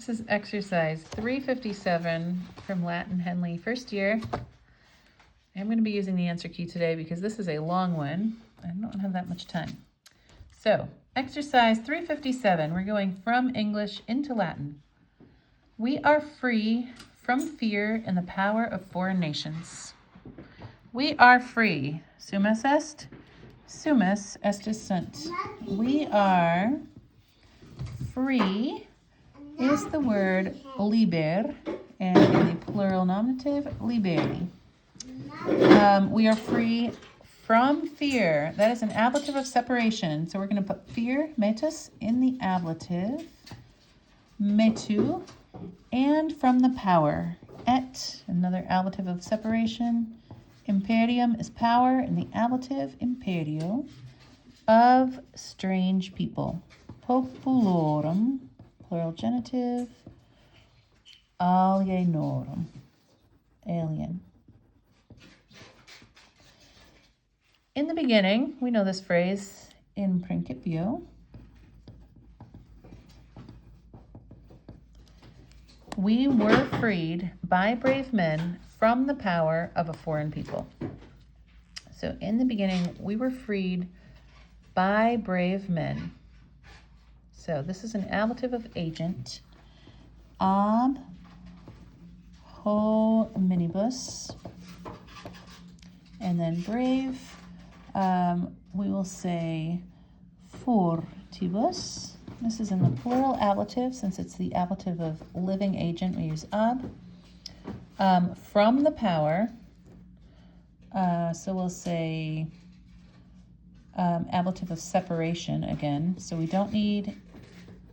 This is exercise 357 from Latin Henle first year. I'm going to be using the answer key today because this is a long one. I don't have that much time. So, exercise 357, we're going from English into Latin. We are free from fear and the power of foreign nations. We are free. Sumus est? Sumus est sunt. We are free is the word liber, and in the plural nominative, liberi. We are free from fear. That is an ablative of separation. So we're going to put fear, metus, in the ablative, metu, and from the power, et, another ablative of separation. Imperium is power, in the ablative, imperio, of strange people. Populorum, plural genitive, alienorum, alien. In the beginning, we know this phrase, in principio. We were freed by brave men from the power of a foreign people. So in the beginning, we were freed by brave men. So this is an ablative of agent. Ab hominibus. And then brave, we will say fortibus. This is in the plural ablative. Since it's the ablative of living agent, we use ab. From the power, so we'll say ablative of separation again. So we don't need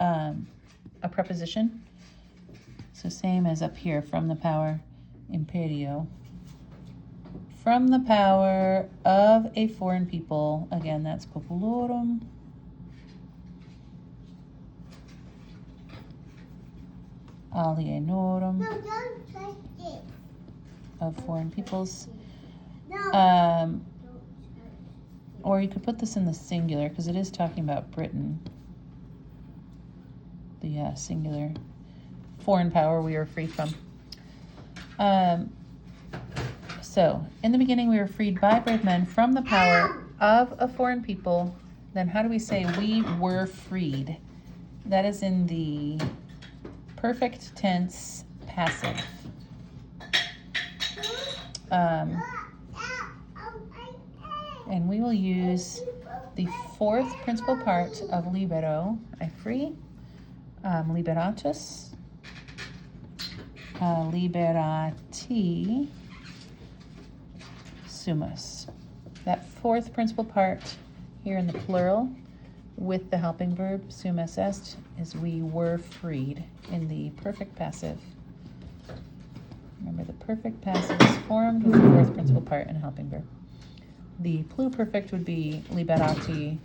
a preposition. So same as up here, from the power, imperio. From the power of a foreign people. Again, that's populorum. Alienorum. No, don't touch it. Of foreign peoples. No. Or you could put this in the singular because it is talking about Britain. The singular foreign power we were freed from. So, in the beginning we were freed by brave men from the power of a foreign people. Then how do we say we were freed? That is in the perfect tense passive. And we will use the fourth principal part of libero, I free, liberatus, liberati, sumus. That fourth principal part here in the plural with the helping verb sumus est is we were freed in the perfect passive. Remember, the perfect passive is formed with the fourth principal part and helping verb. The pluperfect would be liberati,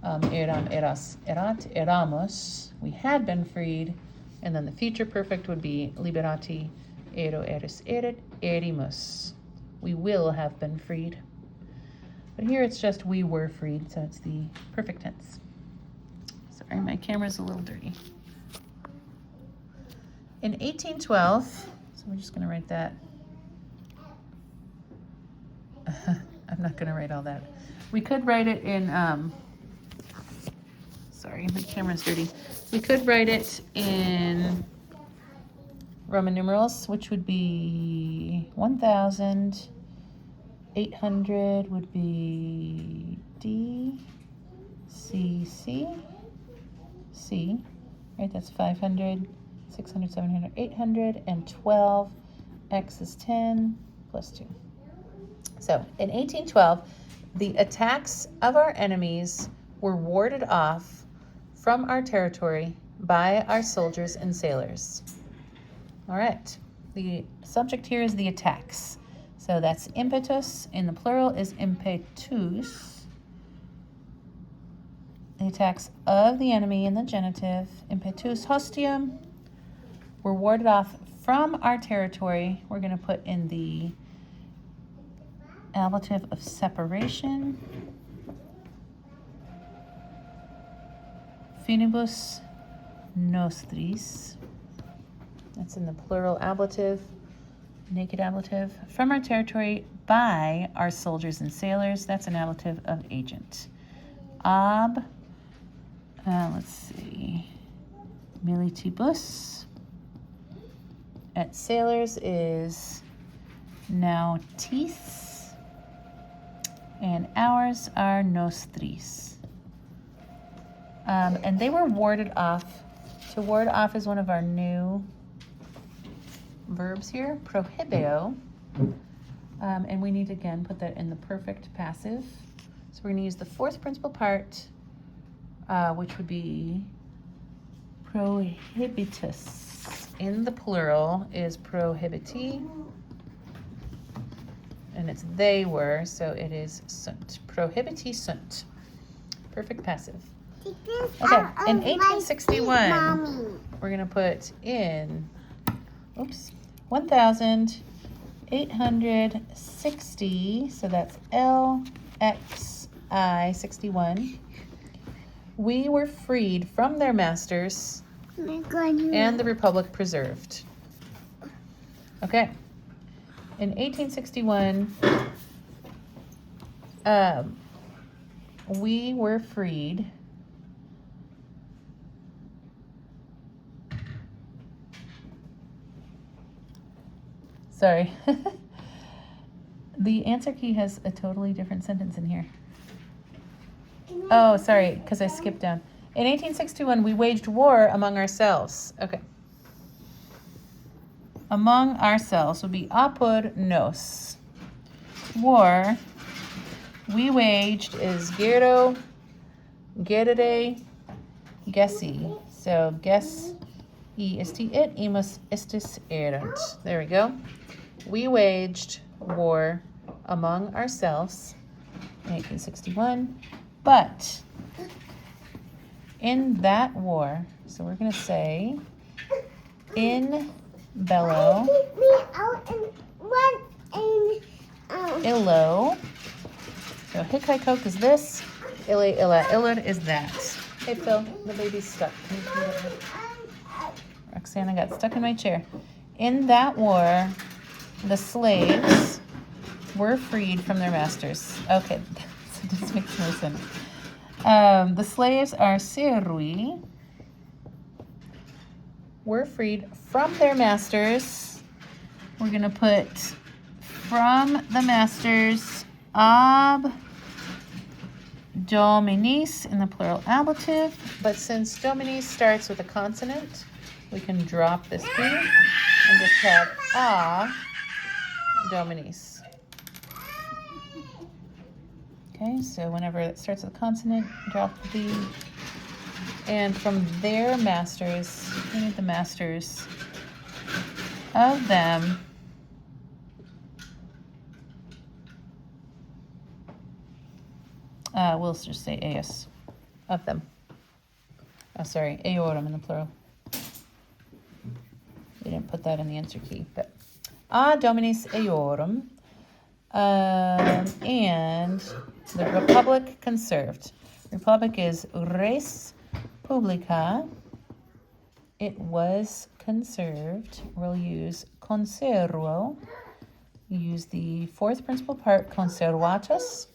eram, eras, erat, eramus. We had been freed. And then the future perfect would be liberati, ero, eris, erit, erimus. We will have been freed. But here it's just we were freed, so it's the perfect tense. Sorry, my camera's a little dirty. In 1812, so we're just going to write that. I'm not going to write all that. We could write it in, sorry, my camera's dirty. We could write it in Roman numerals, which would be 1,800 would be D, C, C, C, right? That's 500, 600, 700, 800, and 12. X is 10 plus 2. So in 1812, the attacks of our enemies were warded off from our territory by our soldiers and sailors. All right, the subject here is the attacks. So that's impetus, in the plural is impetus. The attacks of the enemy in the genitive, impetus hostium, were warded off from our territory. We're going to put in the ablative of separation. Finibus nostris. That's in the plural ablative, naked ablative. From our territory by our soldiers and sailors. That's an ablative of agent. Ab, let's see, militibus. At sailors is nautis. And ours are nostris. And they were warded off. To ward off is one of our new verbs here, prohibeo. And we need to, again, put that in the perfect passive. So we're going to use the fourth principal part, which would be prohibitus. In the plural is prohibiti. And it's they were, so it is sunt. Prohibiti sunt. Perfect passive. Okay, in 1861, we're going to put in, 1,860, so that's LXI 61. We were freed from their masters and the republic preserved. Okay, in 1861, we were freed Sorry. The answer key has a totally different sentence in here. Oh, sorry, because I skipped down. In 1861, we waged war among ourselves. Okay. Among ourselves would be apud nos. War we waged is gero, gerere, gessi. So ges isti it, imus istis erunt. There we go. We waged war among ourselves in 1861, but in that war, so we're going to say in bello, illo, so hikaikok is this, ille illa illud is that. Hey Phil, the baby's stuck. Can you come get her? Roxana got stuck in my chair. In that war, the slaves were freed from their masters. Okay, so this makes no sense. The slaves are serui, were freed from their masters. We're going to put from the masters ab dominis in the plural ablative. But since dominis starts with a consonant, we can drop this B and just have a dominis. Okay, so whenever it starts with a consonant, drop the B. And from their masters, we need the masters of them. We'll just say eos, of them. Oh, sorry, eorum in the plural. We didn't put that in the answer key, but a dominis eorum. And the republic conserved. Republic is res publica. It was conserved. We'll use conservo. Use the fourth principal part, conservatus.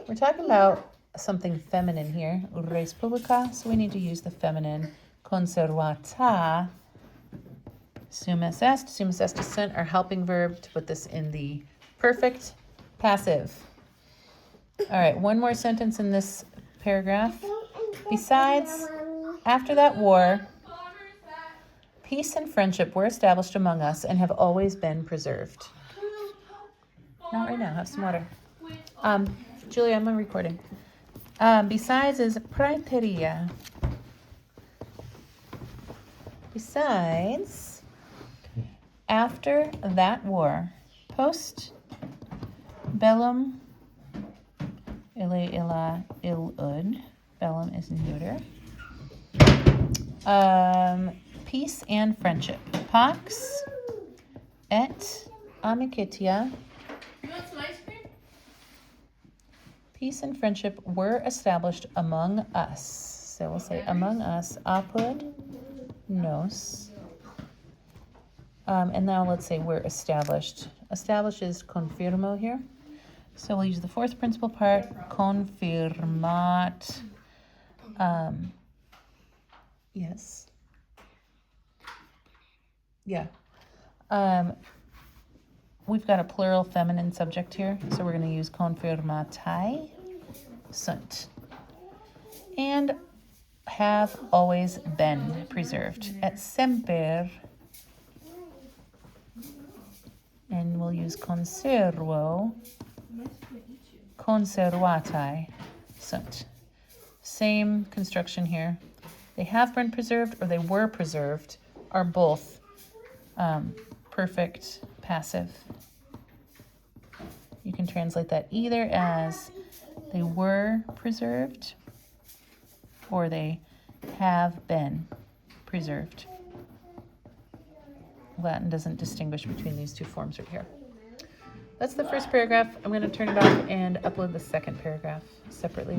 We're talking about something feminine here, res publica, so we need to use the feminine conservata. Sumus est. Sumus est is sunt, our helping verb, to put this in the perfect passive. All right, one more sentence in this paragraph. Besides, after that war, peace and friendship were established among us and have always been preserved. Not right now, have some water. Julia, I'm recording. Besides is praeteria. Besides, after that war, post bellum, ille illa illud, bellum is neuter. Peace and friendship. Pax et amicitia. You want some ice cream? Peace and friendship were established among us. So we'll say among us, apud nos. And now let's say we're established. Established is confirmo here. So we'll use the fourth principal part, confirmat. Yes. Yeah. We've got a plural feminine subject here, so we're going to use confirmatai sunt. And have always been preserved. Et semper. And we'll use conservo. Conservatai sunt. Same construction here. They have been preserved or they were preserved are both perfect passive. You can translate that either as they were preserved or they have been preserved. Latin doesn't distinguish between these two forms right here. That's the first paragraph. I'm going to turn it off and upload the second paragraph separately.